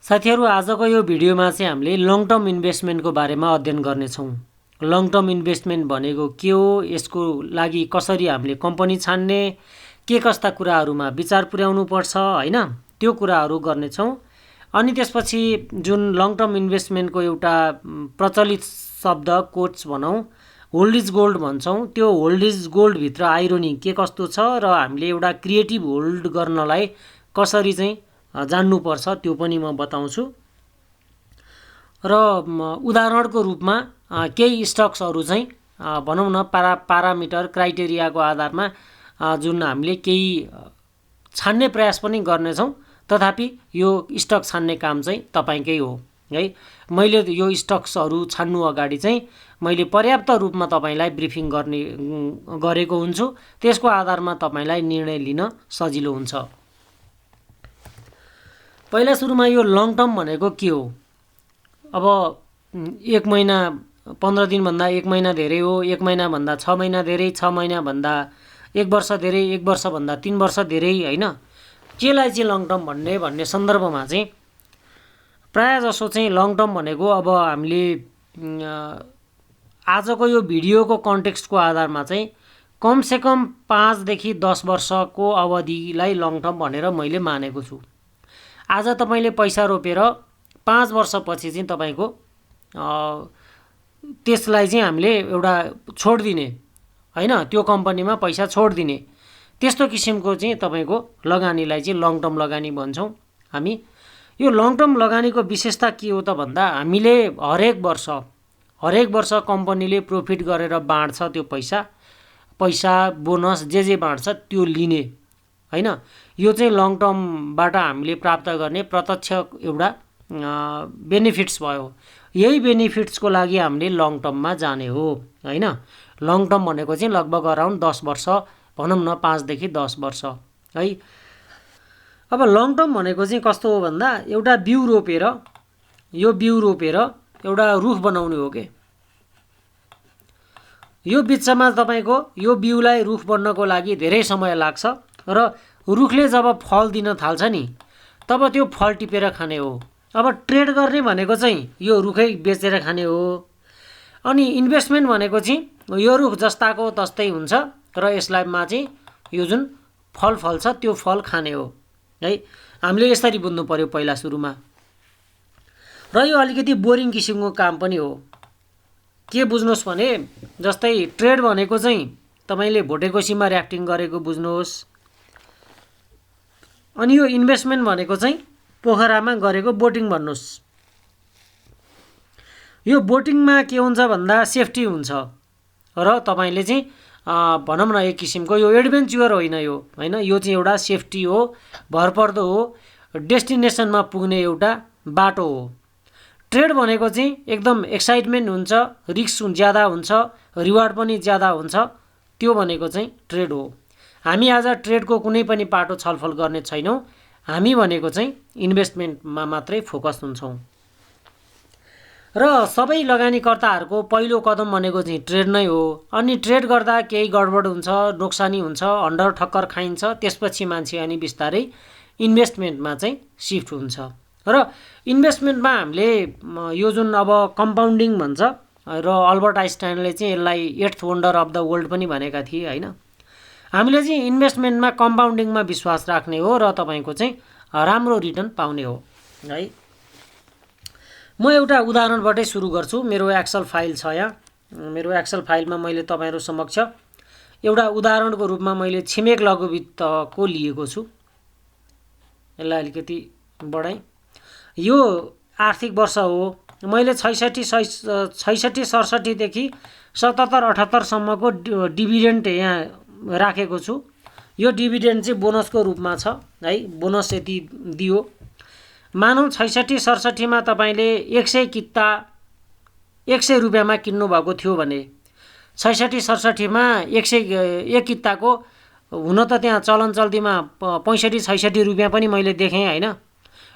साथीहरू, आजको यो भिडियोमा चाहिँ हामीले लङ टर्म इन्भेस्टमेन्टको बारेमा अध्ययन गर्नेछौँ। लङ टर्म इन्भेस्टमेन्ट भनेको के हो, यसको लागि कसरी हामीले कम्पनी छान्ने, के कस्ता कुराहरूमा विचार पुर्याउनु पर्छ हैन, त्यो कुराहरू गर्नेछौँ। अनि त्यसपछि जुन लङ टर्म इन्भेस्टमेन्टको एउटा प्रचलित शब्द कोट्स भनौँ, होल्ड इज गोल्ड भन्छौँ, त्यो होल्ड इज गोल्ड भित्र आइरोनी के कस्तो छ र हामीले एउटा क्रिएटिभ होल्ड गर्नलाई कसरी चाहिँ जान्नुपर्छ त्यो पनि म बताउँछु। र उदाहरणको रूपमा केही स्टक्सहरू चाहिँ भनौँ न पारामिटर क्राइटेरियाको आधारमा जुन हामीले केही छान्ने प्रयास पनि गर्नेछौँ। तथापि यो स्टक छान्ने काम चाहिँ तपाईँकै हो है। मैले यो स्टक्सहरू छान्नु अगाडि चाहिँ मैले पर्याप्त रूपमा तपाईँलाई ब्रिफिङ गरेको हुन्छु। त्यसको आधारमा तपाईँलाई निर्णय लिन सजिलो हुन्छ। पहिला सुरुमा यो लङ टर्म भनेको के हो? अब 1 महिना 15 दिनभन्दा 1 महिना धेरै हो, 1 महिनाभन्दा 6 महिना धेरै, 6 महिनाभन्दा 1 वर्ष धेरै, 1 वर्षभन्दा 3 वर्ष धेरै हैन। केलाई चाहिँ लङ टर्म भन्ने सन्दर्भमा चाहिँ प्राय जसो चाहिँ लङ टर्म भनेको अब हामीले आजको यो भिडियोको कन्टेक्स्टको आधारमा चाहिँ कमसेकम 5 देखि 10 वर्षको अवधिलाई लङ टर्म भनेर मैले मानेको छु। आज तपाईले पैसा रोपेर 5 वर्षपछि चाहिँ तपाईको त्यसलाई चाहिँ हामीले एउटा छोड्दिने हैन, त्यो कम्पनीमा पैसा छोड्दिने त्यस्तो किसिमको चाहिँ तपाईको लगानीलाई चाहिँ लङ टर्म लगानी भन्छौँ हामी। यो लङ टर्म लगानीको विशेषता के हो त भन्दा हामीले हरेक वर्ष कम्पनीले प्रॉफिट गरेर बाँड्छ त्यो पैसा बोनस जे बाँड्छ त्यो लिने हैन। यो चाहिँ लङ टर्मबाट हामीले प्राप्त गर्ने प्रत्यक्ष एउटा बेनिफिट्स भयो। यही बेनिफिट्सको लागि हामीले लङ टर्ममा जाने हो हैन। लङ टर्म भनेको चाहिँ लगभग अराउन्ड 10 वर्ष भनौँ न, 5 देखि 10 वर्ष है। अब लङ टर्म भनेको चाहिँ कस्तो हो भन्दा एउटा बिउ रोपेर एउटा रुख बनाउने हो के। यो बिचमा तपाईको यो बिउलाई रुख बन्नको लागि धेरै समय लाग्छ र रुखले जब फल दिन थाल्छ नि तब त्यो फल टिपेर खाने हो। अब ट्रेड गर्ने भनेको चाहिँ यो रुखै बेचेर खाने हो। अनि इन्भेस्टमेन्ट भनेको चाहिँ यो रुख जस्ताको तस्तै हुन्छ र यसलाईमा चाहिँ यो जुन फल फल्छ त्यो फल खाने हो है। हामीले यसरी बुझ्नु पर्यो पहिला सुरुमा। र यो अलिकति बोरिङ किसिमको काम पनि हो। के बुझ्नुहोस् भने जस्तै ट्रेड भनेको चाहिँ तपाईले भोटेकोसीमा र्याफ्टिङ गरेको बुझ्नुहोस्। अनि यो इन्भेस्टमेन्ट भनेको चाहिँ पोखरामा गरेको बोटिङ भन्नुहोस्। यो बोटिङमा के हुन्छ भन्दा सेफ्टी हुन्छ र तपाईले चाहिँ भनौँ न एक किसिमको यो एडभेन्चर होइन यो हैन। यो चाहिँ एउटा सेफ्टी हो, भरपर्दो हो, डेस्टिनेसनमा पुग्ने एउटा बाटो हो। ट्रेड भनेको चाहिँ एकदम एक्साइटमेन्ट हुन्छ, रिस्क ज्यादा हुन्छ, रिवार्ड पनि ज्यादा हुन्छ, त्यो भनेको चाहिँ ट्रेड हो। हामी आज ट्रेडको कुनै पनि पाटो छलफल गर्ने छैनौँ। हामी भनेको चाहिँ इन्भेस्टमेन्टमा मात्रै फोकस हुन्छौँ। र सबै लगानीकर्ताहरूको पहिलो कदम भनेको चाहिँ ट्रेड नै हो। अनि ट्रेड गर्दा केही गडबड हुन्छ, नोक्सानी हुन्छ, अन्डर ठक्कर खाइन्छ, त्यसपछि मान्छे अनि बिस्तारै इन्भेस्टमेन्टमा चाहिँ सिफ्ट हुन्छ। र इन्भेस्टमेन्टमा हामीले यो जुन अब कम्पाउन्डिङ भन्छ र अल्बर्ट आइन्स्टाइनले चाहिँ यसलाई 8th wonder of the world पनि भनेका थिए हैन। हामीले चाहिँ इन्भेस्टमेन्टमा कम्पाउन्डिङमा विश्वास राख्ने हो र तपाईको चाहिँ राम्रो रिटर्न पाउने हो है। म एउटा उदाहरणबाटै सुरु गर्छु। मेरो एक्सेल फाइल छ यहाँ। मेरो एक्सेल फाइलमा मैले तपाईहरु समक्ष एउटा उदाहरणको रूपमा मैले छिमेक लघु वित्तको लिएको छु। यसलाई अलिकति बढाई। यो आर्थिक वर्ष हो। मैले 66-67 देखि 77-78 सम्मको डिभिडेन्ड यहाँ राखेको छु। यो डिभिडेन्ड चाहिँ बोनसको रूपमा छ है। बोनस यति दियो। मानौ 66-67 मा तपाईले 100 किता 100 रुपैयाँमा किन्नु भएको थियो भने 66-67 मा 1 किताको हुन त त्यहाँ चलन चल्तीमा 65-66 रुपैयाँ पनि मैले देखेँ हैन।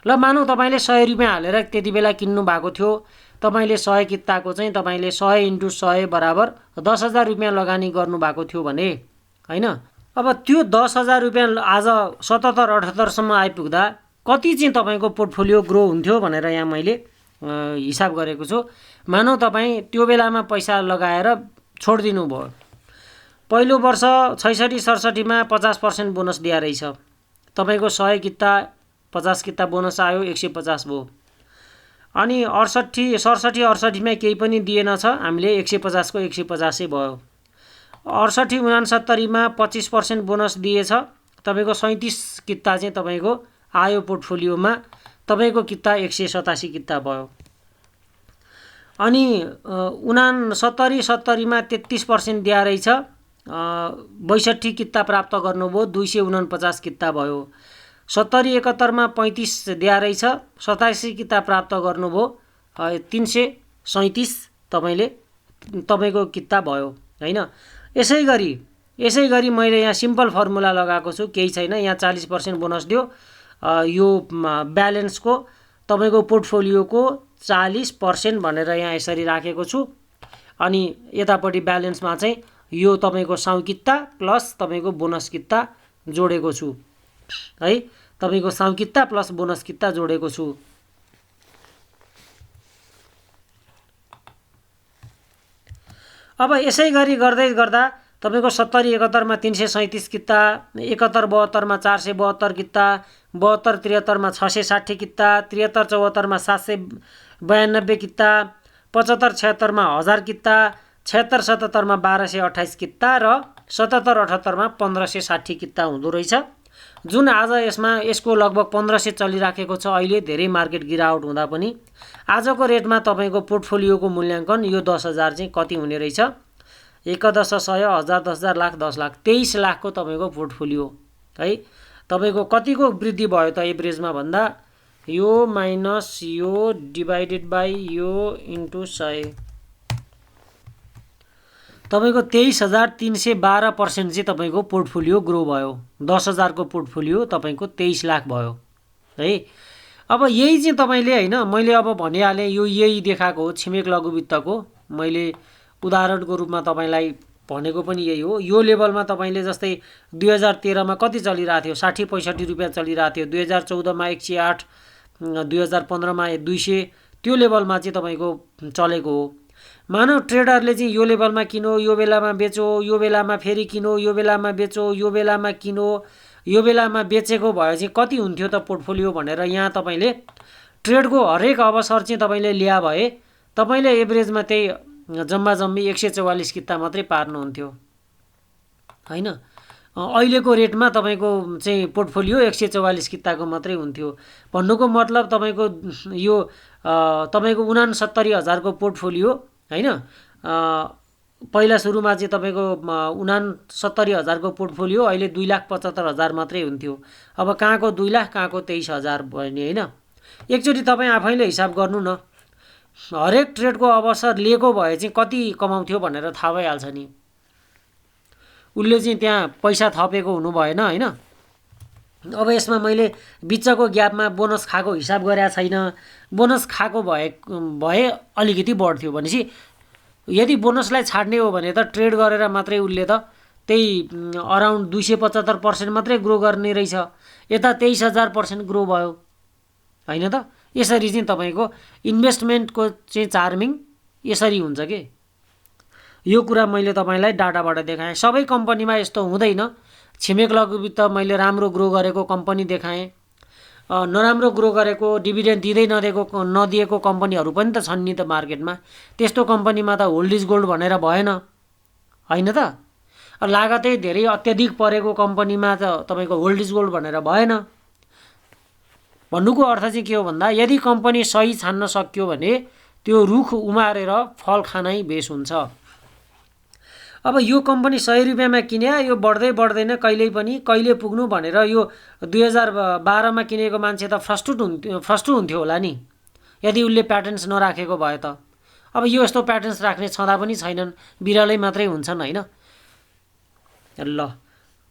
ल मानौ तपाईले 100 रुपैयाँ हालेर त्यति बेला किन्नु भएको थियो। तपाईले 100 किताको चाहिँ तपाईले 100 × 100 बराबर 10,000 रुपैयाँ लगानी गर्नु भएको थियो भने हैन। अब त्यो 10,000 रुपैयाँ आज 77-78 सम्म आइपुग्दा कति चाहिँ तपाईँको पोर्टफोलियो ग्रो हुन्थ्यो भनेर यहाँ मैले हिसाब गरेको छु। मानौ तपाईँ त्यो बेलामा पैसा लगाएर छोडिदिनु भयो, पहिलो वर्ष 66-67मा 50% बोनस दिया रहेछ, तपाईँको 100 किता 50 किता बोनस आयो, 150 भयो। अनि 67-68मा केही पनि दिएन छ, हामीले 150 को 150 भयो। 68-69मा 25% बोनस दिएछ, तपाईँको 37 किता चाहिँ तपाईँको आयो पोर्टफोलियोमा, तपाईँको किता 187 किता भयो। अनि 69-70मा 33% दिया रहेछ, 62 किता प्राप्त गर्नुभयो, 249 किता भयो। 70-71मा 35 दिया रहेछ, 87 किता प्राप्त गर्नुभयो, 337 तपाईँको किता भयो हैन। यसै गरी मैले यहाँ सिम्पल फर्मुला लगाएको छु, केही छैन, यहाँ 40% बोनस दियो, यो ब्यालेन्सको तपाईँको पोर्टफोलियोको 40% भनेर यहाँ यसरी राखेको छु। अनि यतापट्टि ब्यालेन्समा चाहिँ यो तपाईँको साउँ किता प्लस तपाईँको बोनस किता जोडेको छु है, तपाईँको साउँ किता प्लस बोनस किता जोडेको छु। अब यसै गरी गर्दै गर्दा तपाईँको 70-71मा 337 किता, 71-72मा 472 किता, 72-73मा 660 किता, 73-74मा 792 किता, 75-76मा 1000 किता, 76-77मा 1228 किता र 77-78मा 1560 किता हुँदो रहेछ, जुन आज यसको लगभग 1500 चलिराखेको छ। अहिले धेरै मार्केट गिरावट हुँदा पनि आजको रेटमा तपाईँको पोर्टफोलियोको मूल्याङ्कन यो 10,000 चाहिँ कति हुने रहेछ, 11 100 1000 10,000 लाख 10 लाख 23 लाखको तपाईँको पोर्टफोलियो है। तपाईँको कतिको वृद्धि भयो त एभरेजमा भन्दा, यो माइनस यो डिभाइडेड बाई यो इन्टु 100, तपाईँको 23,312% चाहिँ तपाईँको पोर्टफोलियो ग्रो भयो। 10,000 को पोर्टफोलियो तपाईँको 23 लाख भयो है। अब यही चाहिँ तपाईँले हैन, मैले अब भनिहालेँ, यो यही देखाएको हो छिमेक लघु वित्तको, मैले उदाहरणको रूपमा तपाईँलाई भनेको पनि यही हो। यो लेभलमा तपाईँले जस्तै 2013मा कति चलिरहेको थियो, 60-65 रुपियाँ चलिरहेको थियो, 2014मा 108, 2015मा 200, त्यो लेभलमा चाहिँ तपाईँको चलेको हो। मानव ट्रेडरले चाहिँ यो लेभलमा किनो, यो बेलामा बेचो, यो बेलामा फेरि किनो, यो बेलामा बेचो, यो बेलामा किनो, यो बेलामा बेचेको भए चाहिँ कति हुन्थ्यो त पोर्टफोलियो भनेर यहाँ तपाईँले ट्रेडको हरेक अवसर चाहिँ तपाईँले ल्या भए तपाईँले एभरेजमा त्यही जम्मा जम्मी 144 किता मात्रै पार्नुहुन्थ्यो हैन। अहिलेको रेटमा तपाईँको चाहिँ पोर्टफोलियो 144 किताको मात्रै हुन्थ्यो। भन्नुको मतलब तपाईँको यो तपाईँको 69,000 को पोर्टफोलियो हैन, पहिला सुरुमा चाहिँ तपाईँको 69,000 को पोर्टफोलियो अहिले 2,75,000 मात्रै हुन्थ्यो। अब कहाँको 2 लाख कहाँको 23,000 भयो नि हैन। एकचोटि तपाईँ आफैले हिसाब गर्नु न, हरेक ट्रेडको अवसर लिएको भए चाहिँ कति कमाउँथ्यो भनेर थाहा भइहाल्छ नि। उसले चाहिँ त्यहाँ पैसा थपेको हुनु भएन हैन। अब यसमा मैले बिचको ग्यापमा बोनस खाएको हिसाब गरेको छैन। बोनस खाएको भए अलिकति बढ्थ्यो भनेपछि यदि बोनसलाई छाड्ने हो भने त ट्रेड गरेर मात्रै उसले त त्यही अराउन्ड 275% मात्रै ग्रो गर्ने रहेछ। यता 23,000% ग्रो भयो हैन त। यसरी चाहिँ तपाईँको इन्भेस्टमेन्टको चाहिँ चार्मिङ यसरी हुन्छ के। यो कुरा मैले तपाईँलाई डाटाबाट देखाएँ। सबै कम्पनीमा यस्तो हुँदैन। छिमेक लघु वित्त मैले राम्रो ग्रो गरेको कम्पनी देखाएँ, नराम्रो ग्रो गरेको डिभिडेन्ड दिँदै नदिएको कम्पनीहरू पनि त छन् नि त मार्केटमा। त्यस्तो कम्पनीमा त होल्ड इज गोल्ड भनेर भएन हैन त। लागतै धेरै अत्याधिक परेको कम्पनीमा त तपाईँको होल्ड इज गोल्ड भनेर भएन। भन्नुको अर्थ चाहिँ के हो भन्दा यदि कम्पनी सही छान्न सक्यो भने त्यो रुख उमारेर फल खानै बेस हुन्छ। अब यो कम्पनी 100 रुपियाँमा किन्या, यो बढ्दै बढ्दैन कहिले पुग्नु भनेर यो 2012मा किनेको मान्छे त फ्रस्ट्रेट हुन्थ्यो होला नि यदि उसले प्याटर्न्स नराखेको भए त। अब यो यस्तो प्याटर्न्स राख्ने छँदा पनि छैनन्, बिरलै मात्रै हुन्छन् हैन। ल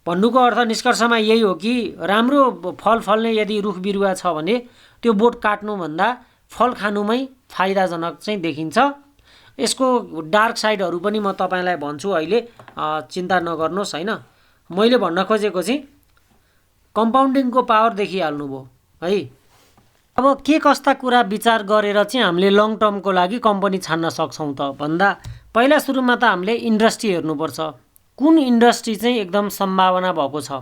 भन्नुको अर्थ निष्कर्षमा यही हो कि राम्रो फल फल्ने यदि रुख बिरुवा छ भने त्यो बोट काट्नुभन्दा फल खानुमै फाइदाजनक चाहिँ देखिन्छ। यसको डार्क साइडहरू पनि म तपाईँलाई भन्छु अहिले, चिन्ता नगर्नुहोस् हैन। मैले भन्न खोजेको चाहिँ कम्पाउन्डिङको पावर देखिहाल्नु भयो है। अब के कस्ता कुरा विचार गरेर चाहिँ हामीले लङ टर्मको लागि कम्पनी छान्न सक्छौँ त भन्दा पहिला सुरुमा त हामीले इन्डस्ट्री हेर्नुपर्छ। कुन इन्डस्ट्री चाहिँ एकदम सम्भावना भएको छ।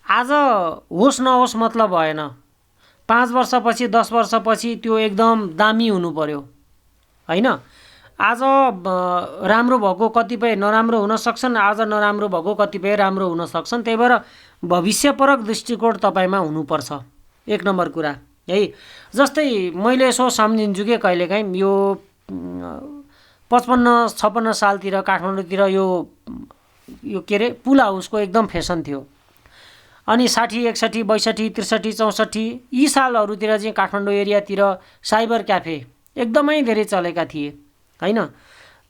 आज होस् नहोस् मतलब भएन, 5 वर्षपछि 10 वर्षपछि त्यो एकदम दामी हुनु पर्यो होइन। आज राम्रो भएको कतिपय नराम्रो हुन सक्छन्, आज नराम्रो भएको कतिपय राम्रो हुन सक्छन्। त्यही भएर भविष्यपरक दृष्टिकोण तपाईँमा हुनुपर्छ, एक नम्बर कुरा है। जस्तै मैले यसो सम्झिन्छु कि कहिलेकाहीँ यो 55-56 सालतिर काठमाडौँतिर यो के अरे पुल हाउसको एकदम फेसन थियो। अनि 60, 61, 62, 63, 64 यी सालहरूतिर चाहिँ काठमाडौँ एरियातिर साइबर क्याफे एकदमै धेरै चलेका थिए होइन।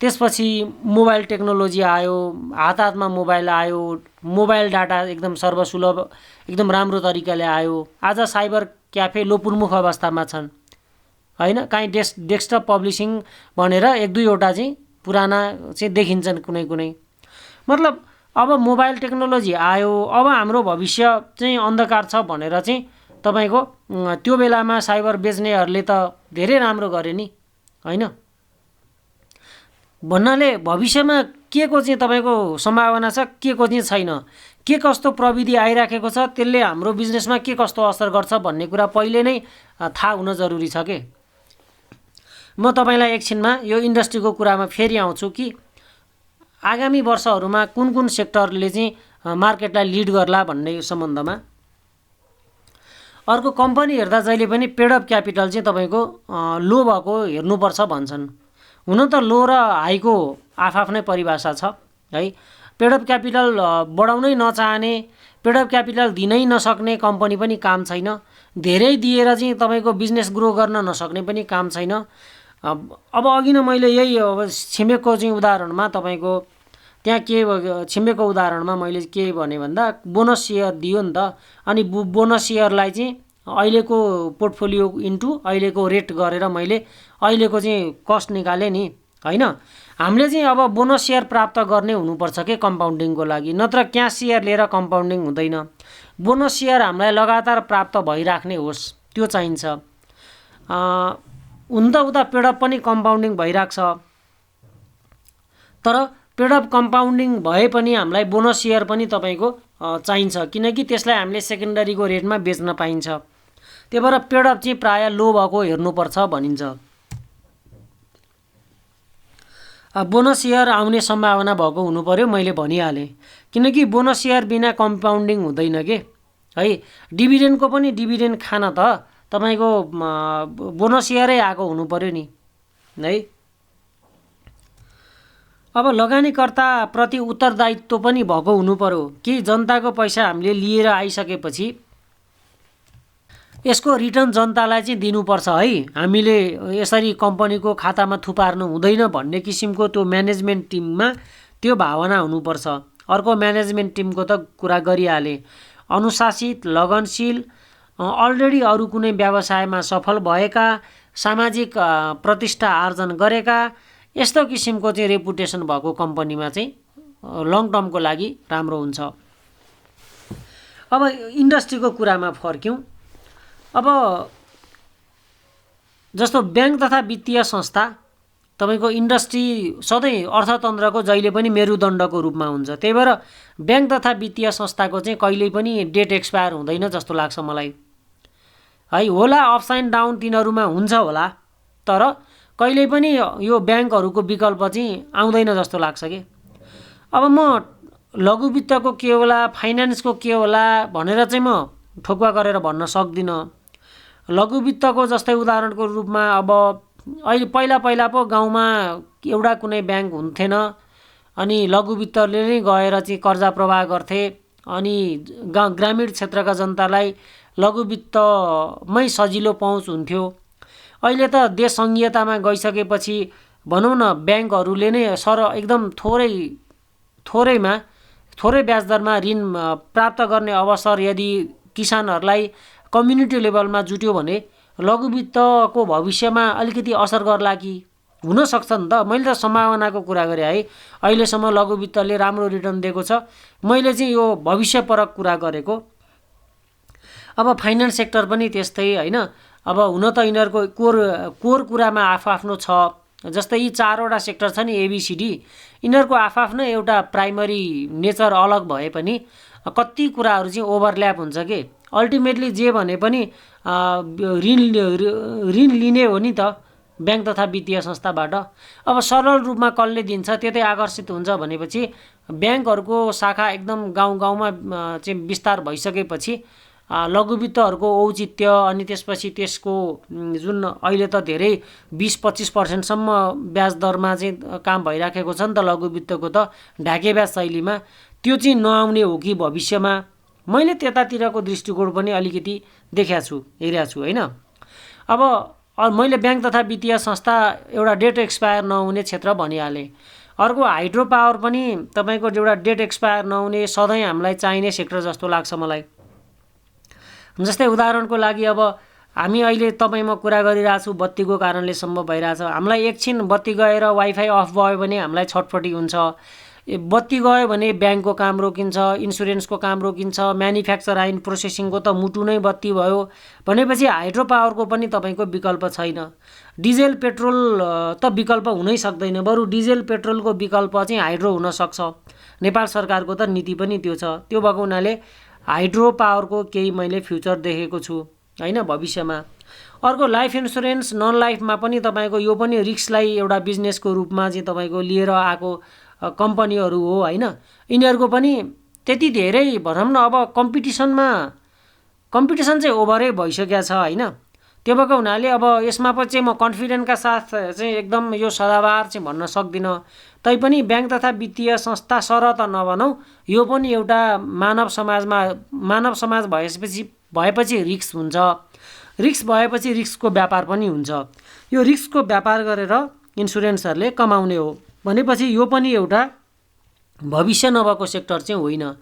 त्यसपछि मोबाइल टेक्नोलोजी आयो, हात हातमा मोबाइल आयो, मोबाइल डाटा एकदम सर्वसुलभ एकदम राम्रो तरिकाले आयो। आज साइबर क्याफे लोपोन्मुख अवस्थामा छन् होइन। काहीँ डेस्कटप पब्लिसिङ भनेर 1-2वटा चाहिँ पुराना चाहिँ देखिन्छन् कुनै कुनै। मतलब अब मोबाइल टेक्नोलोजी आयो, अब हाम्रो भविष्य चाहिँ अन्धकार छ भनेर चाहिँ तपाईँको त्यो बेलामा साइबर बेच्नेहरूले त धेरै राम्रो गरे नि होइन। भन्नाले भविष्यमा के को चाहिँ तपाईँको सम्भावना छ, के को चाहिँ छैन, के कस्तो प्रविधि आइराखेको छ, त्यसले हाम्रो बिजनेसमा के कस्तो असर गर्छ भन्ने कुरा पहिले नै थाहा हुन जरुरी छ के। म तपाईँलाई एकछिनमा यो इन्डस्ट्रीको कुरामा फेरि आउँछु कि आगामी वर्षहरूमा कुन कुन सेक्टरले चाहिँ मार्केटलाई लिड गर्ला भन्ने सम्बन्धमा। अर्को कम्पनी हेर्दा जहिले पनि पेड अप क्यापिटल चाहिँ तपाईँको लो भएको हेर्नुपर्छ भन्छन्। हुन त लो र हाईको आफ्नै परिभाषा छ है। पेड अप क्यापिटल बढाउनै नचाहने, पेड अप क्यापिटल दिनै नसक्ने कम्पनी पनि काम छैन। धेरै दिएर चाहिँ तपाईँको बिजनेस ग्रो गर्न नसक्ने पनि काम छैन। अब अघि नै मैले यही अब छिमेकको चाहिँ उदाहरणमा तपाईँको त्यहाँ के छिमेकको उदाहरणमा मैले के भने भन्दा बोनस सेयर दियो नि त। अनि बोनस सेयरलाई चाहिँ अहिलेको पोर्टफोलियो इन्टु अहिलेको रेट गरेर मैले अहिलेको चाहिँ कस्ट निकालेँ नि होइन। हामीले चाहिँ अब बोनस सेयर प्राप्त गर्ने हुनुपर्छ के कम्पाउन्डिङको लागि, नत्र क्यास सेयर लिएर कम्पाउन्डिङ हुँदैन। बोनस सेयर हामीलाई लगातार प्राप्त भइराख्ने होस् त्यो चाहिन्छ। हुन त उता पेडअप पनि कम्पाउन्डिङ भइरहेको छ, तर पेडअप कम्पाउन्डिङ भए पनि हामीलाई बोनस सेयर पनि तपाईँको चाहिन्छ, किनकि त्यसलाई हामीले सेकेन्डरीको रेटमा बेच्न पाइन्छ। त्यही भएर पेडअप चाहिँ प्रायः लो भएको हेर्नुपर्छ भनिन्छ। बोनस सेयर आउने सम्भावना भएको हुनु पर्यो, मैले भनिहालेँ। किनकि बोनस सेयर बिना कम्पाउन्डिङ हुँदैन के है। डिभिडेन्डको पनि डिभिडेन्ड खान त तपाईँको बोनस सेयरै आएको हुनु पर्यो नि है। अब लगानीकर्ता प्रति उत्तरदायित्व पनि भएको हुनु पर्यो कि जनताको पैसा हामीले लिएर आइसकेपछि यसको रिटर्न जनतालाई चाहिँ दिनुपर्छ है। हामीले यसरी कम्पनीको खातामा थुपार्नु हुँदैन भन्ने किसिमको त्यो म्यानेजमेन्ट टिममा त्यो भावना हुनुपर्छ। अर्को म्यानेजमेन्ट टिमको त कुरा गरिहालेँ, अनुशासित, लगनशील, अलरेडी अरू कुनै व्यवसायमा सफल भएका, सामाजिक प्रतिष्ठा आर्जन गरेका, यस्तो किसिमको चाहिँ रेपुटेसन भएको कम्पनीमा चाहिँ लङ टर्मको लागि राम्रो हुन्छ। अब इन्डस्ट्रीको कुरामा फर्क्यौँ। अब जस्तो ब्याङ्क तथा वित्तीय संस्था तपाईँको इन्डस्ट्री सधैँ अर्थतन्त्रको जहिले पनि मेरुदण्डको रूपमा हुन्छ। त्यही भएर ब्याङ्क तथा वित्तीय संस्थाको चाहिँ कहिल्यै पनि डेट एक्सपायर हुँदैन जस्तो लाग्छ मलाई है। होला अप्स एन्ड डाउन तिनीहरूमा हुन्छ होला, तर कहिल्यै पनि यो ब्याङ्कहरूको विकल्प चाहिँ आउँदैन जस्तो लाग्छ कि। अब म लघु वित्तको के होला, फाइनेन्सको के होला भनेर चाहिँ म ठोकुवा गरेर भन्न सक्दिनँ। लघु वित्तको जस्तै उदाहरणको रूपमा अब अहिले पहिला पो गाउँमा एउटा कुनै ब्याङ्क हुन्थेन, अनि लघु वित्तले नै गएर चाहिँ कर्जा प्रवाह गर्थे, अनि ग्रामीण क्षेत्रका जनतालाई लघु वित्तमै सजिलो पहुँच हुन्थ्यो। अहिले त देश सङ्घीयतामा गइसकेपछि भनौँ न ब्याङ्कहरूले नै एकदम थोरै ब्याज दरमा ऋण प्राप्त गर्ने अवसर यदि किसानहरूलाई कम्युनिटी लेभलमा जुट्यो भने लघु वित्तको भविष्यमा अलिकति असर गर्ला कि हुन सक्छ नि त। मैले त सम्भावनाको कुरा गरेँ है। अहिलेसम्म लघु वित्तले राम्रो रिटर्न दिएको छ, मैले चाहिँ यो भविष्यपरक कुरा गरेको। अब फाइनेन्स सेक्टर पनि त्यस्तै होइन। अब हुन त यिनीहरूको कोर कुरामा आफ्नो छ, जस्तै यी 4वटा सेक्टर छ नि एबिसिडी, यिनीहरूको आफ्नो एउटा प्राइमरी नेचर अलग भए पनि कति कुराहरू चाहिँ ओभरल्याप हुन्छ के। अल्टिमेटली जे भने पनि ऋण लिने हो नि त ब्याङ्क तथा वित्तीय संस्थाबाट। अब सरल रूपमा कसले दिन्छ त्यतै आकर्षित हुन्छ भनेपछि ब्याङ्कहरूको शाखा एकदम गाउँमा चाहिँ विस्तार भइसकेपछि लघुवित्तहरूको औचित्य अनि त्यसपछि त्यसको जुन अहिले त धेरै 20-25% ब्याज दरमा चाहिँ काम भइराखेको छ नि त लघुवित्तको त ढाके ब्याज शैलीमा, त्यो चाहिँ नआउने हो कि भविष्यमा, मैले त्यतातिरको दृष्टिकोण पनि अलिकति देखेको छु, हेरेको छु होइन। अब मैले ब्याङ्क तथा वित्तीय संस्था एउटा डेट एक्सपायर नहुने क्षेत्र भनिहालेँ। अर्को हाइड्रो पावर पनि तपाईँको एउटा डेट एक्सपायर नहुने सधैँ हामीलाई चाहिने सेक्टर जस्तो लाग्छ मलाई। जस्तै उदाहरणको लागि अब हामी अहिले तपाईँ म कुरा गरिरहेको छु, बत्तीको कारणले सम्भव भइरहेछ, हामीलाई एकछिन बत्ती गएर वाइफाई अफ भयो भने हामीलाई छटपटी हुन्छ। बत्ती गयो भने ब्याङ्कको काम रोकिन्छ, इन्सुरेन्सको काम रोकिन्छ, म्यानुफ्याक्चर एन्ड प्रोसेसिङको त मुटु नै बत्ती भयो भनेपछि हाइड्रो पावरको पनि तपाईँको विकल्प छैन। डिजेल पेट्रोल त विकल्प हुनै सक्दैन, बरु डिजेल पेट्रोलको विकल्प चाहिँ हाइड्रो हुनसक्छ। नेपाल सरकारको त नीति पनि त्यो छ। त्यो भएको हुनाले हाइड्रो पावरको केही मैले फ्युचर देखेको छु होइन भविष्यमा। अर्को लाइफ इन्सुरेन्स नन लाइफमा पनि तपाईँको यो पनि रिस्कलाई एउटा बिजनेसको रूपमा चाहिँ तपाईँको लिएर आएको कम्पनीहरू हो होइन। यिनीहरूको पनि त्यति धेरै भनौँ न अब कम्पिटिसन चाहिँ ओभरै भइसकेको छ होइन। त्यो भएको हुनाले अब यसमा पनि चाहिँ म कन्फिडेन्टका साथ चाहिँ एकदम यो सदाबहार चाहिँ भन्न सक्दिनँ। तैपनि ब्याङ्क तथा वित्तीय संस्था सर त नभनौँ, यो पनि एउटा मानव समाज भएपछि रिस्क हुन्छ। रिस्क भएपछि रिस्कको व्यापार पनि हुन्छ। यो रिस्कको व्यापार गरेर इन्सुरेन्सहरूले कमाउने हो भनेपछि यो पनि एउटा भविष्य नभएको सेक्टर चाहिँ होइन।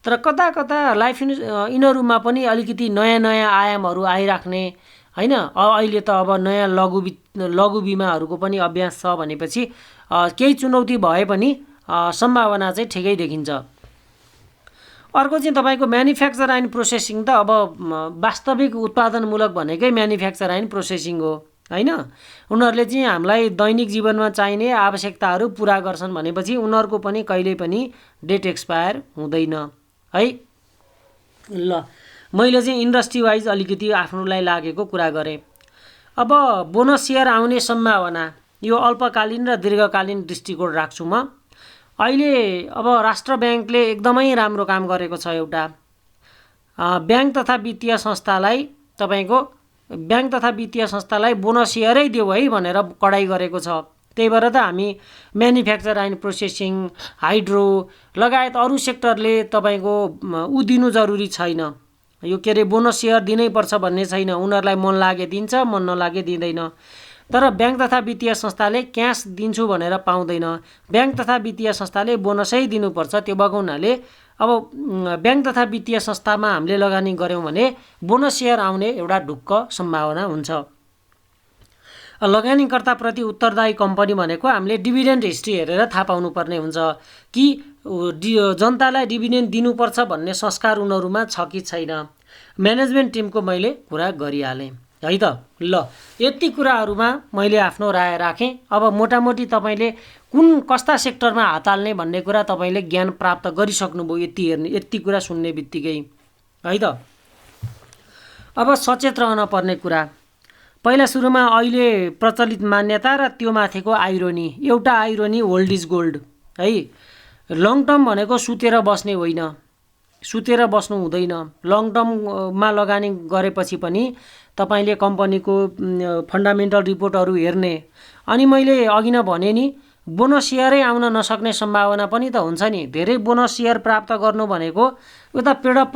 तर कता लाइफ यिनीहरूमा पनि अलिकति नयाँ आयामहरू आइराख्ने होइन। अहिले त अब नयाँ लघु बिमाहरूको पनि अभ्यास छ भनेपछि केही चुनौती भए पनि सम्भावना चाहिँ ठिकै देखिन्छ। अर्को चाहिँ तपाईँको म्यानुफ्याक्चर एन्ड प्रोसेसिङ त अब वास्तविक उत्पादनमूलक भनेकै म्यानुफ्याक्चर एन्ड प्रोसेसिङ हो होइन। उनीहरूले चाहिँ हामीलाई दैनिक जीवनमा चाहिने आवश्यकताहरू पुरा गर्छन् भनेपछि उनीहरूको पनि कहिल्यै पनि डेट एक्सपायर हुँदैन है। ल मैले चाहिँ इन्डस्ट्री वाइज अलिकति आफ्नोलाई लागेको कुरा गरेँ। अब बोनस सेयर आउने सम्भावना यो अल्पकालीन र दीर्घकालीन दृष्टिकोण राख्छु म। अहिले अब राष्ट्र ब्याङ्कले एकदमै राम्रो काम गरेको छ। एउटा ब्याङ्क तथा वित्तीय संस्थालाई बोनस सेयरै देऊ है भनेर कडाइ गरेको छ। त्यही भएर त हामी म्यानुफ्याक्चर एन्ड प्रोसेसिङ, हाइड्रो लगायत अरू सेक्टरले तपाईँको दिनु जरुरी छैन। यो के अरे बोनस सेयर दिनैपर्छ भन्ने छैन। उनीहरूलाई मन लागे दिन्छ, मन नलागे दिँदैन। तर ब्याङ्क तथा वित्तीय संस्थाले क्यास दिन्छु भनेर पाउँदैन। ब्याङ्क तथा वित्तीय संस्थाले बोनसै दिनुपर्छ। त्यो भएको हुनाले अब ब्याङ्क तथा वित्तीय संस्थामा हामीले लगानी गऱ्यौँ भने बोनस सेयर आउने एउटा ढुक्क सम्भावना हुन्छ। लगानीकर्ताप्रति उत्तरदायी कम्पनी भनेको हामीले डिभिडेन्ड हिस्ट्री हेरेर थाहा पाउनुपर्ने हुन्छ कि जनतालाई डिभिडेन्ड दिनुपर्छ भन्ने संस्कार उनीहरूमा छ कि छैन। म्यानेजमेन्ट टिमको मैले कुरा गरिहालेँ है त। ल यति कुराहरूमा मैले आफ्नो राय राखेँ। अब मोटामोटी तपाईँले कस्ता सेक्टरमा हात हाल्ने भन्ने कुरा तपाईँले ज्ञान प्राप्त गरिसक्नुभयो यति कुरा सुन्ने बित्तिकै है त। अब सचेत रहन पर्ने कुरा, पहिला सुरुमा अहिले प्रचलित मान्यता र त्यो माथिको आइरोनी। एउटा आइरोनी ओल्ड इज गोल्ड है। लङ टर्म भनेको सुतेर बस्ने होइन, सुतेर बस्नु हुँदैन। लङ टर्ममा लगानी गरेपछि पनि तपाईँले कम्पनीको फन्डामेन्टल रिपोर्टहरू हेर्ने। अनि मैले अघि नै भने नि बोनस सेयरै आउन नसक्ने सम्भावना पनि त हुन्छ नि। धेरै बोनस सेयर प्राप्त गर्नु भनेको उता पेडअप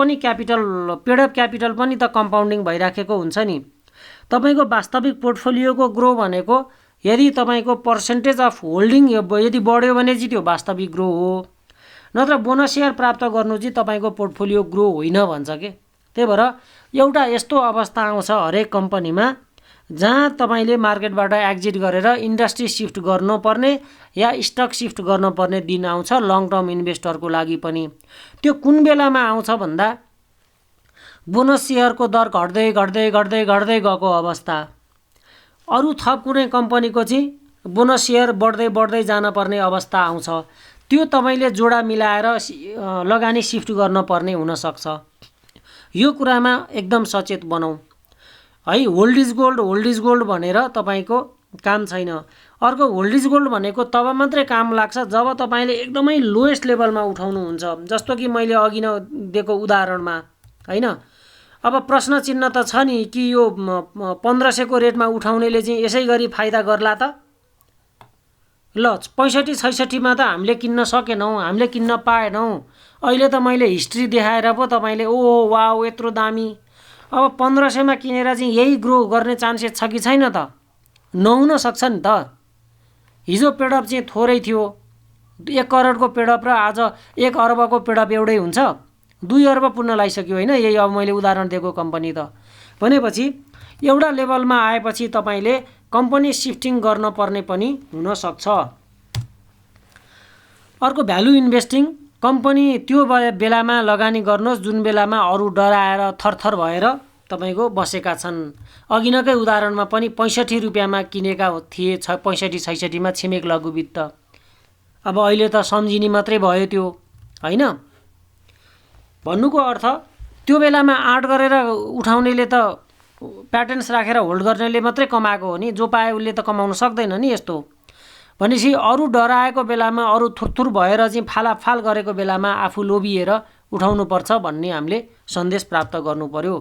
क्यापिटल पनि त कम्पाउन्डिङ भइराखेको हुन्छ नि। तपाईँको वास्तविक पोर्टफोलियोको ग्रो भनेको यदि तपाईँको पर्सेन्टेज अफ होल्डिङ यदि बढ्यो भने चाहिँ त्यो वास्तविक ग्रो हो। नत्र बोनस सेयर प्राप्त गर्नु चाहिँ तपाईँको पोर्टफोलियो ग्रो होइन भन्छ के। त्यही भएर एउटा यस्तो अवस्था आउँछ हरेक कम्पनीमा जहाँ तपाईँले मार्केटबाट एक्जिट गरेर इन्डस्ट्री सिफ्ट गर्नुपर्ने या स्टक सिफ्ट गर्नुपर्ने दिन आउँछ लङ टर्म इन्भेस्टरको लागि पनि। त्यो कुन बेलामा आउँछ भन्दा बोनस सेयरको दर घट्दै घट्दै घट्दै घट्दै गएको अवस्था, अरू थप कुनै कम्पनीको चाहिँ बोनस सेयर बढ्दै बढ्दै जान पर्ने अवस्था आउँछ। त्यो तपाईँले जोडा मिलाएर लगानी सिफ्ट गर्न पर्ने हुनसक्छ। यो कुरामा एकदम सचेत बनाऊ है। होल्ड इज गोल्ड भनेर तपाईँको काम छैन। अर्को, होल्ड इज गोल्ड भनेको तब मात्रै काम लाग्छ जब तपाईँले एकदमै लोएस्ट लेभलमा उठाउनुहुन्छ, जस्तो कि मैले अघि नै दिएको उदाहरणमा होइन। अब प्रश्न चिन्ह त छ नि कि यो 1500 को रेटमा उठाउनेले चाहिँ यसै गरी फाइदा गर्ला त? ल 65-66 मा त हामीले किन्न सकेनौँ, हामीले किन्न पाएनौँ। अहिले त मैले हिस्ट्री देखाएर पो तपाईँले ओ वाउ यत्रो दामी। अब 1500 मा किनेर चाहिँ यही ग्रो गर्ने चान्सेस छ कि छैन त? नहुन सक्छ नि त। हिजो पेडअप चाहिँ थोरै थियो, 1 करोडको पेडअप र आज 1 अर्बको पेडअप एउटै हुन्छ? 2 अर्ब पुग्न लागिसक्यो होइन, यही अब मैले उदाहरण दिएको कम्पनी त। भनेपछि एउटा लेभलमा आएपछि तपाईँले कम्पनी सिफ्टिङ गर्न पर्ने पनि हुनसक्छ। अर्को, भ्यालु इन्भेस्टिङ। कम्पनी त्यो बेलामा लगानी गर्नुहोस् जुन बेलामा अरू डराएर थरथर भएर तपाईँको बसेका छन्। अघि नकै उदाहरणमा पनि 65 रुपियाँमा किनेका थिए 65-66 मा छिमेक लघु वित्त। अब अहिले त सम्झिने मात्रै भयो त्यो होइन। भन्नुको अर्थ त्यो बेलामा आँट गरेर उठाउनेले त प्याटर्न्स राखेर होल्ड गर्नेले मात्रै कमाएको हो नि, जो पाए उसले त कमाउन सक्दैन नि यस्तो। भनेपछि अरू डराएको बेलामा, अरू थुरथुर भएर चाहिँ फालाफाल गरेको बेलामा आफू लोभिएर उठाउनुपर्छ भन्ने हामीले सन्देश प्राप्त गर्नु पर्यो।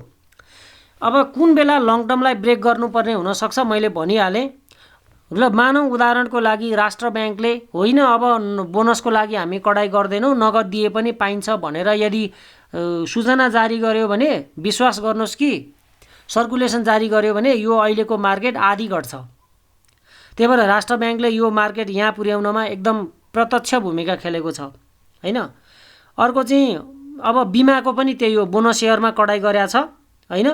अब कुन बेला लङ टर्मलाई ब्रेक गर्नुपर्ने हुनसक्छ मैले भनिहालेँ। ल मानौँ उदाहरणको लागि राष्ट्र ब्याङ्कले होइन अब बोनसको लागि हामी कडाइ गर्दैनौँ, नगद दिए पनि पाइन्छ भनेर यदि सूचना जारी गर्यो भने विश्वास गर्नुहोस् कि सर्कुलेसन जारी गर्यो भने यो अहिलेको मार्केट आधी घट्छ। त्यही भएर राष्ट्र ब्याङ्कले यो मार्केट यहाँ पुर्याउनमा एकदम प्रत्यक्ष भूमिका खेलेको छ होइन। अर्को चाहिँ अब बिमाको पनि त्यही हो, बोनस सेयरमा कडाइ गरेको छ होइन।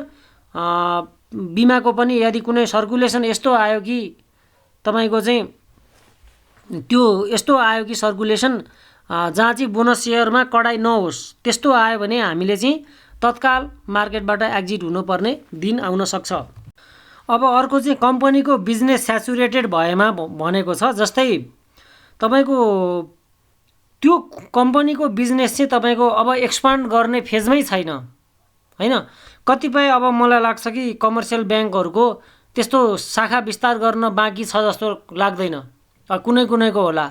बिमाको पनि यदि कुनै सर्कुलेसन यस्तो आयो कि तपाईँको चाहिँ त्यो यस्तो आयो कि सर्कुलेसन जहाँ चाहिँ बोनस सेयरमा कडाइ नहोस् त्यस्तो आयो भने हामीले चाहिँ तत्काल मार्केटबाट एक्जिट हुनुपर्ने दिन आउन सक्छ। अब अर्को चाहिँ कम्पनीको बिजनेस स्याचुरेटेड भएमा भनेको छ, जस्तै तपाईँको त्यो कम्पनीको बिजनेस चाहिँ तपाईँको अब एक्सपान्ड गर्ने फेजमै छैन होइन। कतिपय अब मलाई लाग्छ कि कमर्सियल ब्याङ्कहरूको त्यस्तो शाखा विस्तार गर्न बाँकी छ जस्तो लाग्दैन, कुनै कुनैको होला।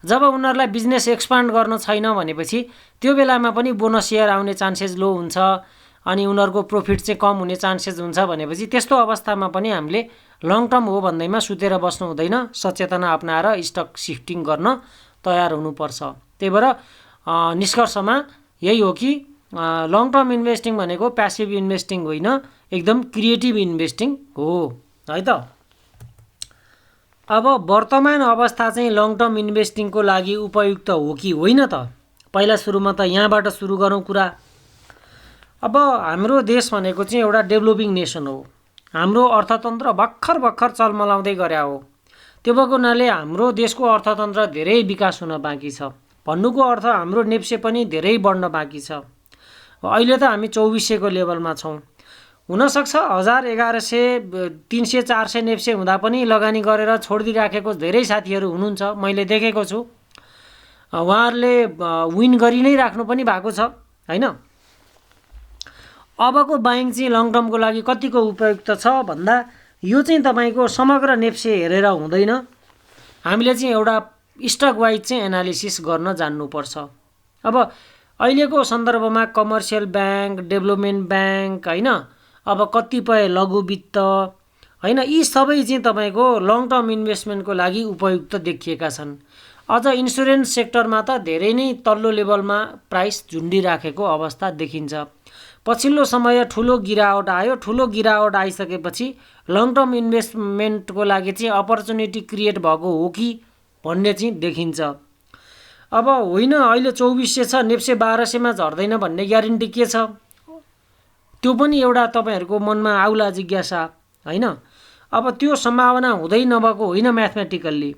जब उनीहरूलाई बिजनेस एक्सपान्ड गर्न छैन भनेपछि त्यो बेलामा पनि बोनस सेयर आउने चान्सेस लो हुन्छ अनि उनीहरूको प्रफिट चाहिँ कम हुने चान्सेस हुन्छ। भनेपछि त्यस्तो अवस्थामा पनि हामीले लङ टर्म हो भन्दैमा सुतेर बस्नु हुँदैन, सचेतना अपनाएर स्टक सिफ्टिङ गर्न तयार हुनुपर्छ। त्यही भएर निष्कर्षमा यही हो कि लङ टर्म इन्भेस्टिङ भनेको प्यासिभ इन्भेस्टिङ होइन, एकदम क्रिएटिभ इन्भेस्टिङ हो है त। अब वर्तमान अवस्था चाहिँ लङ टर्म इन्भेस्टिङको लागि उपयुक्त हो कि होइन त? पहिला सुरुमा त यहाँबाट सुरु गरौँ कुरा। अब हाम्रो देश भनेको चाहिँ एउटा डेभलोपिङ नेसन हो। हाम्रो अर्थतन्त्र भर्खर भर्खर चलमलाउँदै गरे हो। त्यो भएको हुनाले हाम्रो देशको अर्थतन्त्र धेरै विकास हुन बाँकी छ। भन्नुको अर्थ हाम्रो नेप्से पनि धेरै बढ्न बाँकी छ। अहिले त हामी 2400 को लेभलमा छौँ। हुनसक्छ 1000, 1100, 300, 400 नेप्से हुँदा पनि लगानी गरेर छोडिदिइराखेको धेरै साथीहरू हुनुहुन्छ, मैले देखेको छु। उहाँहरूले विन गरि नै राख्नु पनि भएको छ होइन। अबको बाइङ चाहिँ लङ टर्मको लागि कतिको उपयुक्त छ भन्दा यो चाहिँ तपाईँको समग्र नेप्से हेरेर हुँदैन, हामीले चाहिँ एउटा स्टक वाइज चाहिँ एनालिसिस गर्न जान्नुपर्छ। अब अहिलेको सन्दर्भमा कमर्सियल ब्याङ्क, डेभलपमेन्ट ब्याङ्क होइन, अब कतिपय लघु वित्त होइन, यी सबै चाहिँ तपाईँको लङ टर्म इन्भेस्टमेन्टको लागि उपयुक्त देखिएका छन्। अझ इन्सुरेन्स सेक्टरमा त धेरै नै तल्लो लेभलमा प्राइस झुन्डिराखेको अवस्था देखिन्छ। पछिल्लो समय ठुलो गिरावट आयो। ठुलो गिरावट आइसकेपछि लङ टर्म इन्भेस्टमेन्टको लागि चाहिँ अपर्च्युनिटी क्रिएट भएको हो कि भन्ने चाहिँ देखिन्छ। अब होइन अहिले 2400 छ, नेप्से 1200 मा झर्दैन भन्ने ग्यारेन्टी के छ? त्यो पनि एउटा तपाईँहरूको मनमा आउला जिज्ञासा होइन। अब त्यो सम्भावना हुँदै नभएको होइन म्याथमेटिकल्ली,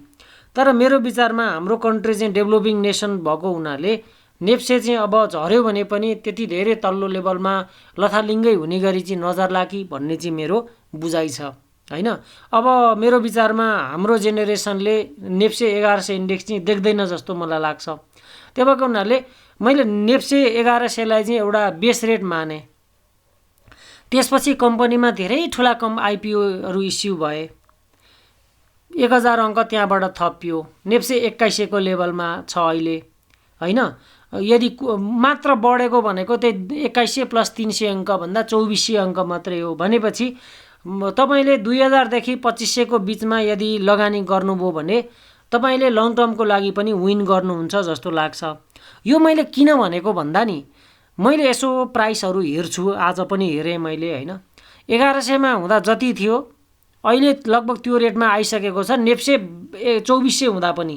तर मेरो विचारमा हाम्रो कन्ट्री चाहिँ डेभलोपिङ नेसन भएको हुनाले नेप्से चाहिँ अब झर्यो भने पनि त्यति धेरै तल्लो लेभलमा लथालिङ्गै हुने गरी चाहिँ नजर्ला कि भन्ने चाहिँ मेरो बुझाइ छ हैन। अब मेरो विचारमा हाम्रो जेनेरेसनले नेप्से 1100 इन्डेक्स चाहिँ देख्दैन जस्तो मलाई लाग्छ। त्यो भएको हुनाले मैले नेप्से 1100लाई चाहिँ एउटा बेस रेट माने। त्यसपछि कम्पनीमा धेरै ठुला आइपिओहरू इस्यु भए, 1000 अङ्क त्यहाँबाट थपियो, नेप्से 2100 को लेभलमा छ अहिले हैन। यदि मात्र बढेको भनेको त्यही 2100 प्लस 300 अङ्क भन्दा 2400 अङ्क मात्रै हो भनेपछि तपाईले 2000 देखि 2500 को बीचमा यदि लगानी गर्नुभयो भने तपाईले लङ टर्मको लागि पनि विन गर्नुहुन्छ जस्तो लाग्छ। यो मैले किन भनेको भन्दा नि मैले यसो प्राइसहरू हेर्छु, आज पनि हेरेँ मैले हैन। 1100 मा हुँदा जति थियो अहिले लगभग त्यो रेटमा आइसकेको छ, नेप्से 2400 हुँदा पनि।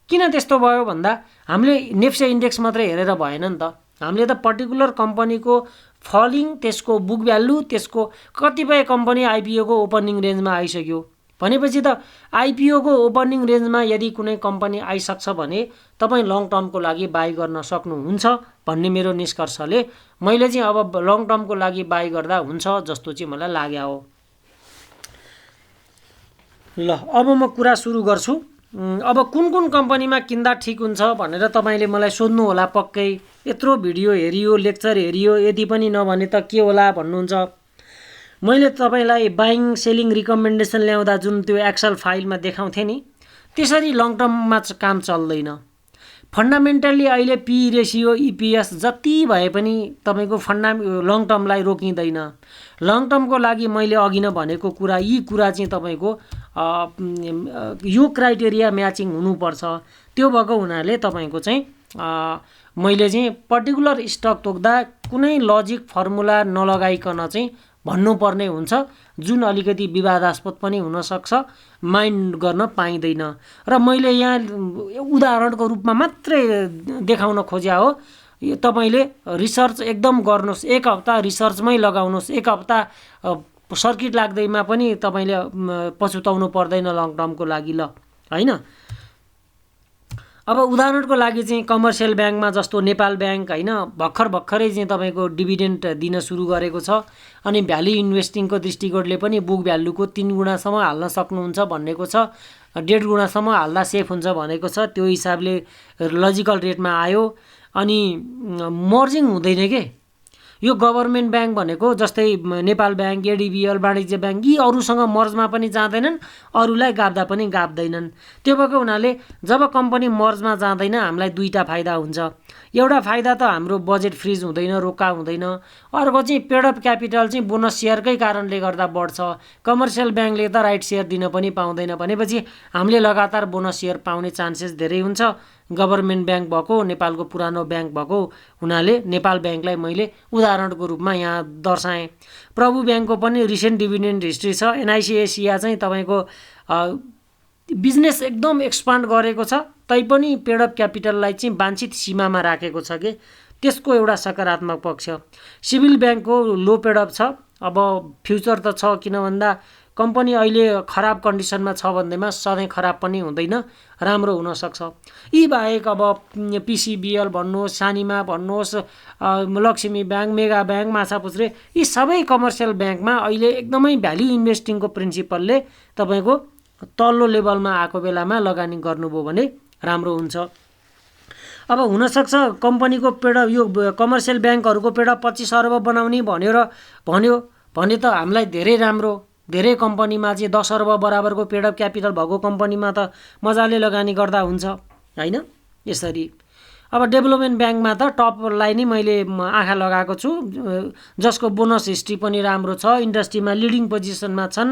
किन त्यस्तो भयो भन्दा हामीले नेप्से इन्डेक्स मात्रै हेरेर भएन नि त, हामीले त पर्टिकुलर कम्पनीको फलिङ, त्यसको बुक भ्यालु, त्यसको कतिपय कम्पनी आइपिओ को ओपनिङ रेन्जमा आइसक्यो भनेपछि त आइपिओ को ओपनिङ रेन्जमा यदि कुनै कम्पनी आइसक्छ भने तपाईँ लङ टर्मको लागि बाई गर्न सक्नुहुन्छ भन्ने मेरो निष्कर्षले मैले चाहिँ अब लङ टर्मको लागि बाई गर्दा हुन्छ जस्तो चाहिँ मलाई लाग्यो हो। ल अब म कुरा सुरु गर्छु। अब कुन कुन कम्पनीमा किन्दा ठिक हुन्छ भनेर तपाईले मलाई सोध्नु होला पक्कै। यत्रो भिडियो हेरियो, लेक्चर हेरियो, यदि पनि नभने त के होला भन्नुहुन्छ। मैले तपाईलाई बाइङ सेलिङ रिकमेन्डेसन ल्याउँदा जुन त्यो एक्सेल फाइलमा देखाउँथे नि, त्यसरी लङ टर्ममा काम चल्दैन। फन्डामेन्टल्ली अहिले पी रेसियो, इपिएस जति भए पनि तपाईको लङ टर्मलाई रोकिँदैन। लङ टर्मको लागि मैले अघि नै भनेको कुरा, यी कुरा चाहिँ तपाईको यो क्राइटेरिया म्याचिङ हुनुपर्छ। त्यो भएको हुनाले तपाईको चाहिँ मैले चाहिँ पर्टिकुलर स्टक तोक्दा कुनै लजिक फर्मुला नलगाइकन चाहिँ भन्नुपर्ने हुन्छ, जुन अलिकति विवादास्पद पनि हुनसक्छ, माइन्ड गर्न पाइँदैन। र मैले यहाँ उदाहरणको रूपमा मात्रै देखाउन खोज्या हो। तपाईले रिसर्च एकदम गर्नुहोस्, एक हप्ता रिसर्चमै लगाउनुहोस्, एक हप्ता सर्किट लाग्दैमा पनि तपाईले पछुताउनु पर्दैन लङ टर्मको लागि ल हैन। अब उदाहरणको लागि चाहिँ कमर्सियल ब्याङ्कमा जस्तो नेपाल ब्याङ्क हैन, भर्खरै चाहिँ तपाईको डिभिडेन्ड दिन सुरु गरेको छ अनि भ्याल्यु इन्भेस्टिङको दृष्टिकोणले पनि बुक भ्यालुको 3 गुणासम्म हाल्न सक्नुहुन्छ भनेको छ, 1.5 गुणासम्म हाल्दा सेफ हुन्छ भनेको छ। त्यो हिसाबले लजिकल रेटमा आयो अनि मर्जिङ हुँदैन के। यो गभर्नमेन्ट ब्याङ्क भनेको जस्तै नेपाल ब्याङ्क, एडिबिएल, वाणिज्य ब्याङ्क, यी अरूसँग मर्जमा पनि जाँदैनन्, अरूलाई गाब्दा पनि गाब्दैनन्। त्यो भएको हुनाले जब कम्पनी मर्जमा जाँदैन हामीलाई दुईटा फाइदा हुन्छ। एउटा फाइदा त हाम्रो बजेट फ्रिज हुँदैन, रोका हुँदैन। अर्को चाहिँ पेड अफ क्यापिटल चाहिँ बोनस सेयरकै कारणले गर्दा बढ्छ। कमर्सियल ब्याङ्कले त राइट सेयर दिन पनि पाउँदैन भनेपछि हामीले लगातार बोनस सेयर पाउने चान्सेस धेरै हुन्छ। गभर्नमेन्ट ब्याङ्क भएको, नेपालको पुरानो ब्याङ्क भएको हुनाले नेपाल ब्याङ्कलाई मैले उदाहरणको रूपमा यहाँ दर्शाएँ। प्रभु ब्याङ्कको पनि रिसेन्ट डिभिडेन्ड हिस्ट्री छ। एनआइसी एसिया चाहिँ तपाईको बिजनेस एकदम एक्सपान्ड गरेको छ, तैपनि पेड अफ क्यापिटललाई चाहिँ वाञ्छित सीमामा राखेको छ के, त्यसको एउटा सकारात्मक पक्ष। सिभिल ब्याङ्कको लो पेड अफ छ। अब फ्युचर त छ, किन भन्दा कम्पनी अहिले खराब कन्डिसनमा छ भन्दैमा सधैँ खराब पनि हुँदैन, राम्रो हुनसक्छ। यी बाहेक अब पिसिबिएल भन्नुहोस्, सानिमा भन्नुहोस्, Laxmi bank, Mega bank, Machhapuchchhre, यी सबै कमर्सियल ब्याङ्कमा अहिले एकदमै भ्याल्यु इन्भेस्टिङको प्रिन्सिपलले तपाईको तल्लो लेभलमा आएको बेलामा लगानी गर्नुभयो भने राम्रो हुन्छ। अब हुनसक्छ कम्पनीको पेड यो कमर्सियल ब्याङ्कहरूको पेड 25 अर्ब बनाउने भन्यो भने त हामीलाई धेरै राम्रो। धेरै कम्पनीमा चाहिँ 10 अर्ब बराबरको पेड अफ क्यापिटल भएको कम्पनीमा त मजाले लगानी गर्दा हुन्छ हैन। यसरी अब डेभलपमेन्ट ब्याङ्कमा त टपलाई नै मैले आँखा लगाएको छु, जसको बोनस हिस्ट्री पनि राम्रो छ, इन्डस्ट्रीमा लिडिङ पोजिसनमा छन्,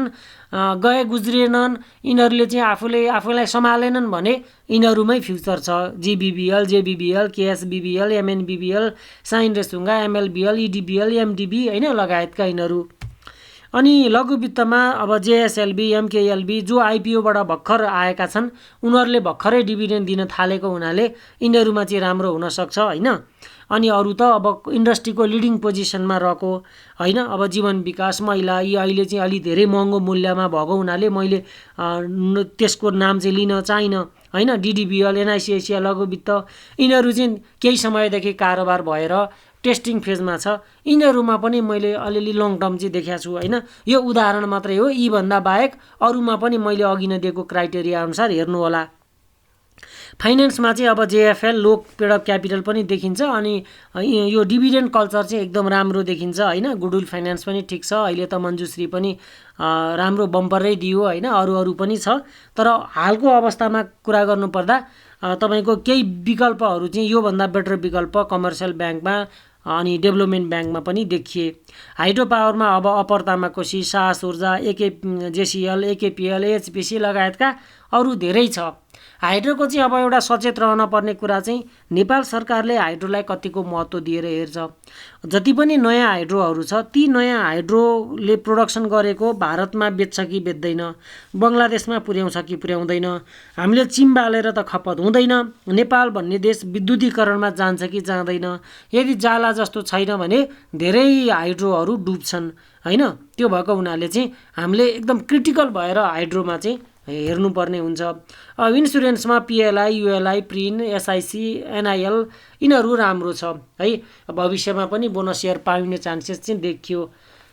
गए गुज्रिएनन्, यिनीहरूले चाहिँ आफूलाई सम्हालेनन् भने यिनीहरूमै फ्युचर छ। जिबिबिएल, जेबिबिएल, केएसबिबिएल, एमएनबिबिएल, साइन रेसुङ्गा, एमएलबिएल, इडिबिएल, एमडिबी हैन लगायतका यिनीहरू। अनि लघु वित्तमा अब जेएसएलभी, एमकेएलभी जो आइपिओबाट भर्खर आएका छन्, उनीहरूले भर्खरै डिभिडेन्ड दिन थालेको हुनाले यिनीहरूमा चाहिँ राम्रो हुनसक्छ हैन। अनि अरू त अब इन्डस्ट्रीको लिडिङ पोजिसनमा रहेको हैन, अब जीवन विकास, महिला, यी अहिले चाहिँ अलि धेरै महँगो मूल्यमा भएको हुनाले मैले त्यसको नाम चाहिँ लिन चाहिन। हैन, डिडिबिएल, एनआइसी एसिया लघु वित्त यिनीहरू चाहिँ केही समयदेखि कारोबार भएर टेस्टिङ फेजमा छ। यिनीहरूमा पनि मैले अलिअलि लङ टर्म चाहिँ देखेको छु हैन। यो उदाहरण मात्रै हो, यीभन्दा बाहेक अरूमा पनि मैले अघि नै दिएको क्राइटेरिया अनुसार हेर्नु होला। फाइनेन्समा चाहिँ अब जेएफएल लो पेड अफ क्यापिटल पनि देखिन्छ अनि यो डिभिडेन्ड कल्चर चाहिँ एकदम राम्रो देखिन्छ हैन। गुडविल फाइनेन्स पनि ठिक छ, अहिले त मञ्जुश्री पनि राम्रो बम्परै दियो हैन। अरू पनि छ, तर हालको अवस्थामा कुरा गर्नुपर्दा तपाईको केही विकल्पहरू चाहिँ योभन्दा बेटर विकल्प कमर्सियल ब्याङ्कमा अनि डेभलपमेन्ट ब्याङ्कमा पनि देखिए। हाइड्रो पावरमा अब अप्पर तामाकोसी, सास ऊर्जा, जेसिएल, एकेपिएल, एचपिसी लगायतका अरू धेरै छ। हाइड्रोको चाहिँ अब एउटा सचेत रहन पर्ने कुरा चाहिँ नेपाल सरकारले हाइड्रोलाई कतिको महत्त्व दिएर हेर्छ। जति पनि नयाँ हाइड्रोहरू छ ती नयाँ हाइड्रोले प्रोडक्सन गरेको भारतमा बेच्छ कि बेच्दैन, बङ्गलादेशमा पुर्याउँछ कि पुर्याउँदैन, हामीले चिम बालेर त खपत हुँदैन, नेपाल भन्ने देश विद्युतीकरणमा जान्छ कि जाँदैन, यदि जाला जस्तो छैन भने धेरै हाइड्रोहरू डुब्छन् हैन। त्यो भएको हुनाले चाहिँ हामीले एकदम क्रिटिकल भएर हाइड्रोमा चाहिँ हेर्नुपर्ने हुन्छ। अब इन्सुरेन्समा पिएलआई, युएलआई, प्रिन, एसआइसी, एनआइएल यिनीहरू राम्रो छ है। भविष्यमा पनि बोनस सेयर पाउने चान्सेस चाहिँ देखियो।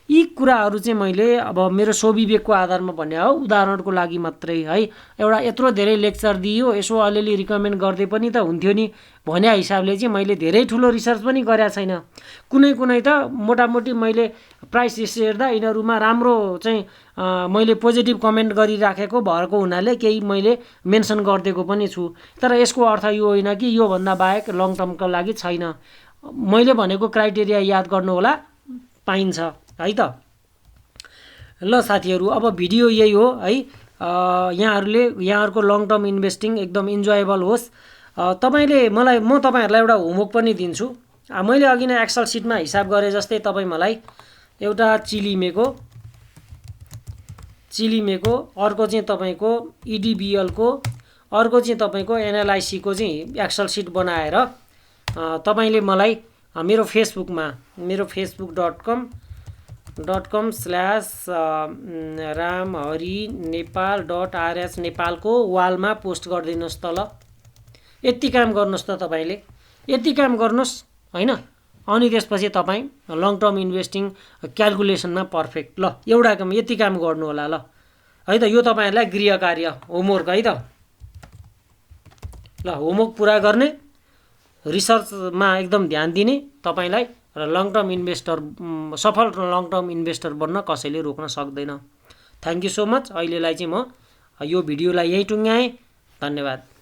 यी कुराहरू चाहिँ मैले अब मेरो स्वविवेकको आधारमा भन्ने हो, उदाहरणको लागि मात्रै है। एउटा यत्रो धेरै लेक्चर दियो, यसो अलिअलि रिकमेन्ड गर्दै पनि त हुन्थ्यो नि भन्ने हिसाबले चाहिँ मैले धेरै ठुलो रिसर्च पनि गरेको छैन। कुनै त मोटामोटी मैले प्राइस लिस्ट हेर्दा यिनीहरूमा राम्रो चाहिँ मैले पोजिटिभ कमेन्ट गरिराखेको भएको हुनाले केही मैले मेन्सन गरिदिएको पनि छु। तर यसको अर्थ यो होइन कि योभन्दा बाहेक लङ टर्मको लागि छैन। मैले भनेको क्राइटेरिया याद गर्नु होला, पाइन्छ है त। ल साथीहरू, अब भिडियो यही हो है। यहाँहरूको लङ टर्म इन्भेस्टिङ एकदम इन्जोयबल होस्। म तपाईँहरूलाई एउटा होमवर्क पनि दिन्छु। मैले अघि नै एक्सल सिटमा हिसाब गरे जस्तै तपाईँ मलाई एउटा चिलिमेको, अर्को चाहिँ तपाईँको इडिबिएलको, अर्को चाहिँ तपाईँको एनएलआइसीको चाहिँ एक्सल सिट बनाएर तपाईँले मलाई मेरो facebook.com/ramhariNepal.rs नेपालको वालमा पोस्ट गरिदिनुहोस् त ल। यति काम गर्नुहोस् त तपाईँले, यति काम गर्नुहोस् हैन। अनि त्यसपछि तपाईँ लङ टर्म इन्भेस्टिङ क्यालकुलेसनमा पर्फेक्ट। ल एउटा काम, यति काम गर्नु होला ल है त। यो तपाईँहरूलाई गृह कार्य होमवर्क है त। ल होमवर्क पुरा गर्ने, रिसर्चमा एकदम ध्यान दिने तपाईँलाई र लङ टर्म इन्भेस्टर, सफल लङ टर्म इन्भेस्टर बन्न कसैले रोक्न सक्दैन। Thank you so much. अहिलेलाई चाहिँ म यो भिडियोलाई यहीँ टुङ्ग्याएँ। धन्यवाद।